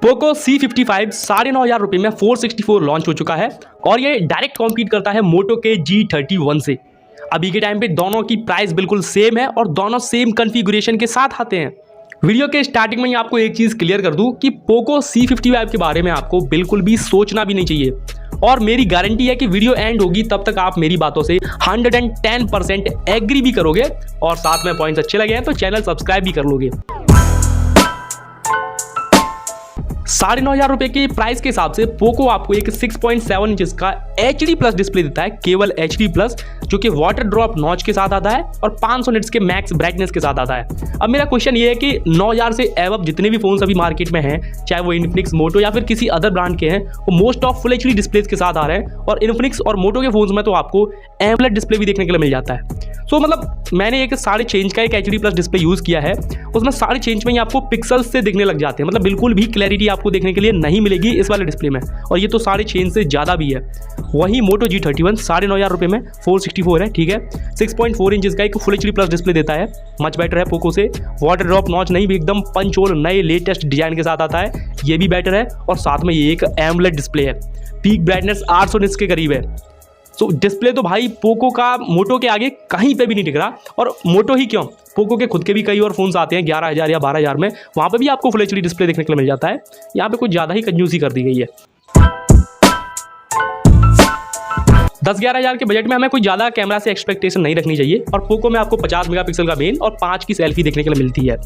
Poco C55 9,500 रुपये में 464 launch हो चुका है और ये डायरेक्ट कॉम्पीट करता है मोटो के G31 से। अभी के टाइम पे दोनों की प्राइस बिल्कुल सेम है और दोनों सेम कॉन्फ़िगरेशन के साथ आते हैं। वीडियो के स्टार्टिंग में ही आपको एक चीज़ क्लियर कर दूं कि पोको C55 के बारे में आपको बिल्कुल भी सोचना भी नहीं चाहिए और मेरी गारंटी है कि वीडियो एंड होगी तब तक आप मेरी बातों से 110% एग्री भी करोगे और साथ में पॉइंट्स अच्छे लगे हैं तो चैनल सब्सक्राइब भी कर लोगे। 9,500 रुपये के प्राइस के हिसाब से पोको आपको एक 6.7 इंच का HD प्लस डिस्प्ले देता है, केवल HD प्लस, जो कि वाटर ड्रॉप नॉच के साथ आता है और 500 निट्स के मैक्स ब्राइटनेस के साथ आता है। अब मेरा क्वेश्चन ये है कि 9,000 से एवब जितने भी फोन्स अभी मार्केट में हैं, चाहे वो इन्फिनिक्स, मोटो या फिर किसी अदर ब्रांड के हैं, वो most of full HD displace के साथ आ रहे हैं और इन्फिनिक्स और मोटो के फोन्स में तो आपको एमोलेड डिस्प्ले भी देखने के लिए मिल जाता है। सो मतलब मैंने एक 6.5 इंच का एक HD प्लस डिस्प्ले यूज़ किया है, उसमें 6.5 इंच में ही आपको पिक्सल्स से दिखने लग जाते हैं, मतलब बिल्कुल भी क्लैरिटी आपको देखने के लिए नहीं मिलेगी इस वाले डिस्प्ले में, और ये तो 6.5 इंच से ज़्यादा भी है। वही मोटो G31 9,500 रुपये में 464 है, ठीक है, 6.4 इंच का एक फुल HD प्लस डिस्प्ले देता है, मच बेटर है पोको से। वाटर ड्रॉप नॉच नहीं भी एकदम पंच और नए लेटेस्ट डिजाइन के साथ आता है, ये भी बेटर है और साथ में ये एक एमोलेड डिस्प्ले है। पीक ब्राइटनेस 800 निट्स के करीब है। तो डिस्प्ले तो भाई पोको का मोटो के आगे कहीं पे भी नहीं टिक रहा, और मोटो ही क्यों, पोको के खुद के भी कई और फोन्स आते हैं 11,000 या 12,000 में, वहाँ पे भी आपको फुल HD डिस्प्ले देखने के लिए मिल जाता है। यहाँ पे कुछ ज़्यादा ही कंजूसी कर दी गई है। 10-11,000 के बजट में हमें कोई ज़्यादा कैमरा से एक्सपेक्टेशन नहीं रखनी चाहिए और पोको में आपको 50 मेगापिक्सल का मेन और 5 की सेल्फी देखने के लिए मिलती है।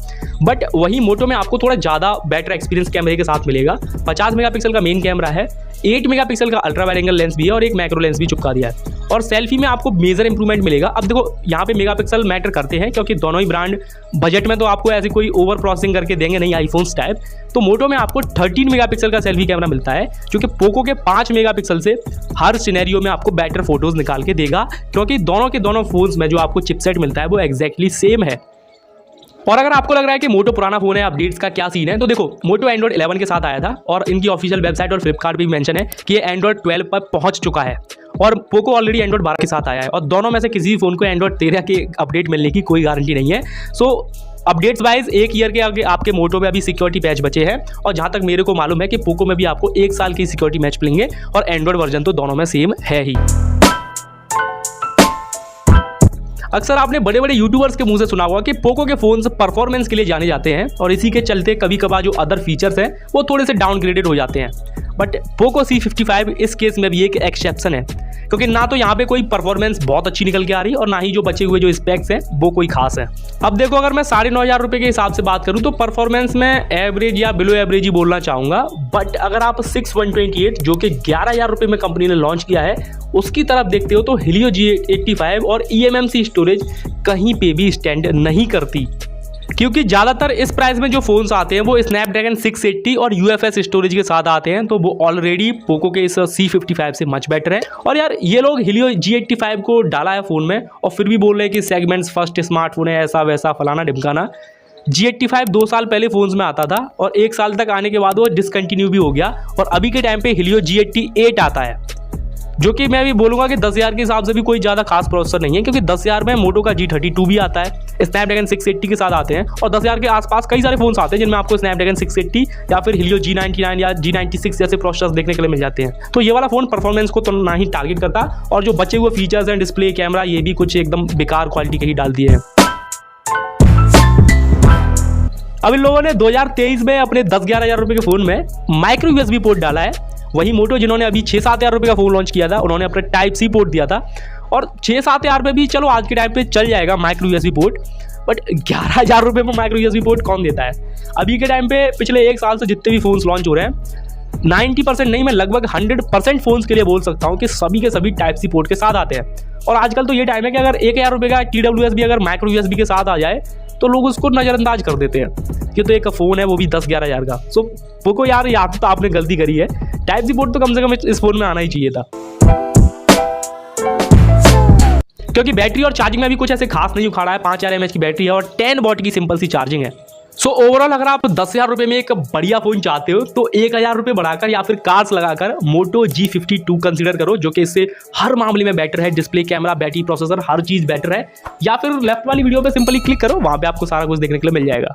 बट वही मोटो में आपको थोड़ा ज़्यादा बेटर एक्सपीरियंस कैमरे के साथ मिलेगा। 50 मेगापिक्सल का मेन कैमरा है, 8 मेगापिक्सल का अल्ट्रा वाइड एंगल लेंस भी है और एक मैक्रो लेंस भी चिपका दिया है, और सेल्फी में आपको मेजर इंप्रूवमेंट मिलेगा। अब देखो यहाँ पे मेगापिक्सल मैटर करते हैं क्योंकि दोनों ही ब्रांड बजट में तो आपको ऐसी कोई ओवर प्रोसेसिंग करके देंगे नहीं आईफोन्स टाइप। तो मोटो में आपको 13 मेगापिक्सल का सेल्फी कैमरा मिलता है, जो कि पोको के 5 मेगापिक्सल से हर सिनेरियो में आपको बेटर फोटोज निकाल के देगा, क्योंकि दोनों के दोनों फोन्स में जो आपको चिपसेट मिलता है वो एग्जैक्टली सेम है। और अगर आपको लग रहा है कि मोटो पुराना फोन है, अपडेट्स का क्या सीन है, तो देखो मोटो एंड्रॉइड 11 के साथ आया था और इनकी ऑफिशियल वेबसाइट और फ्लिपकार्ट भी मेंशन है कि ये एंड्रॉइड 12 पर पहुंच चुका है और पोको ऑलरेडी एंड्रॉइड 12 के साथ आया है, और दोनों में से किसी फोन को एंड्रॉइड 13 के अपडेट मिलने की कोई गारंटी नहीं है। सो अपडेट्स वाइज 1 ईयर के आगे आपके मोटो में अभी सिक्योरिटी पैच बचे हैं, और जहां तक मेरे को मालूम है कि पोको में भी आपको 1 साल की सिक्योरिटी मैच मिलेंगे और एंड्रॉइड वर्जन तो दोनों में सेम है ही। अक्सर आपने बड़े बड़े यूट्यूबर्स के मुंह से सुना होगा कि पोको के फोन्स परफॉर्मेंस के लिए जाने जाते हैं और इसी के चलते कभी कभार जो अदर फीचर्स हैं वो थोड़े से डाउनग्रेडेड हो जाते हैं। बट पोको C55 इस केस में भी एक एक्सेप्शन है, क्योंकि ना तो यहाँ पे कोई परफॉर्मेंस बहुत अच्छी निकल के आ रही और ना ही जो बचे हुए जो स्पेक्स हैं वो कोई खास है। अब देखो अगर मैं 9,500 रुपये के हिसाब से बात करूँ तो परफॉर्मेंस में एवरेज या बिलो एवरेज ही बोलना चाहूँगा। बट अगर आप 6128 जो कि 11,000 रुपये में कंपनी ने लॉन्च किया है उसकी तरफ देखते हो तो Helio G85 और eMMC स्टोरेज कहीं पे भी स्टैंड नहीं करती, क्योंकि ज़्यादातर इस प्राइस में जो फ़ोन्स आते हैं वो स्नैपड्रैगन 680 और UFS स्टोरेज के साथ आते हैं, तो वो ऑलरेडी पोको के इस C55 से मच बेटर है। और यार ये लोग Helio G85 को डाला है फ़ोन में और फिर भी बोल रहे हैं कि सेगमेंट्स फर्स्ट स्मार्टफोन है, ऐसा वैसा फलाना ढिमकाना। G85 2 साल पहले फ़ोन्स में आता था और 1 साल तक आने के बाद वो डिसकंटिन्यू भी हो गया, और अभी के टाइम पे Helio G88 आता है, जो कि मैं भी बोलूँगा कि 10,000 के हिसाब से भी कोई ज़्यादा खास प्रोसेसर नहीं है, क्योंकि 10,000 में मोटो का G32 भी आता है, स्नैपड्रैगन 680 के साथ आते हैं, और 10,000 के आसपास कई सारे फोन्स आते हैं जिनमें आपको स्नैपड्रैगन 680 या फिर Helio G99 या G96 जैसे प्रोसेसर्स देखने के लिए मिल जाते हैं। तो ये वाला फ़ोन परफॉर्मेंस को तो ना ही टारगेट करता, और जो बचे हुए फीचर्स हैं, डिस्प्ले, कैमरा, ये भी कुछ एकदम बेकार क्वालिटी के ही डाल दिए हैं। अब इन लोगों ने 2023 में अपने 10-11,000 रुपये के फ़ोन में माइक्रो USB पोर्ट डाला है। वही मोटो जिन्होंने अभी 6-7 हज़ार रुपये का फ़ोन लॉन्च किया था उन्होंने अपना Type-C पोर्ट दिया था, और 6-7 हज़ार में भी चलो आज के टाइम पे चल जाएगा माइक्रो USB पोर्ट, बट 11,000 रुपये में माइक्रो USB पोर्ट कौन देता है? अभी के टाइम पे पिछले 1 साल से जितने भी फ़ोन्स लॉन्च हो रहे हैं 90% नहीं, मैं लगभग 100% फ़ोन्स के लिए बोल सकता हूँ कि सभी के सभी Type-C पोर्ट के साथ आते हैं। और आजकल तो ये टाइम है कि अगर 1,000 रुपये का TWS भी अगर माइक्रो USB के साथ आ जाए तो लोग उसको नज़रअंदाज कर देते हैं कि तो एक फ़ोन है वो भी 10-11 हज़ार का। सो पोको यार यहाँ तो आपने गलती करी है, Type-C पोर्ट तो कम से कम इस फ़ोन में आना ही चाहिए था, क्योंकि बैटरी और चार्जिंग में भी कुछ ऐसे खास नहीं उखाड़ा है। 5000 mAh की बैटरी है और 10 वॉट की सिंपल सी चार्जिंग है। सो ओवरऑल अगर आप 10,000 रुपये में एक बढ़िया फ़ोन चाहते हो तो 1,000 रुपये बढ़ाकर या फिर कार्स लगाकर मोटो G52 कंसीडर करो, जो कि इससे हर मामले में बेटर है। डिस्प्ले, कैमरा, बैटरी, प्रोसेसर, हर चीज़ बेटर है। या फिर लेफ्ट वाली वीडियो पे सिंपली क्लिक करो, वहाँ पे आपको सारा कुछ देखने के लिए मिल जाएगा।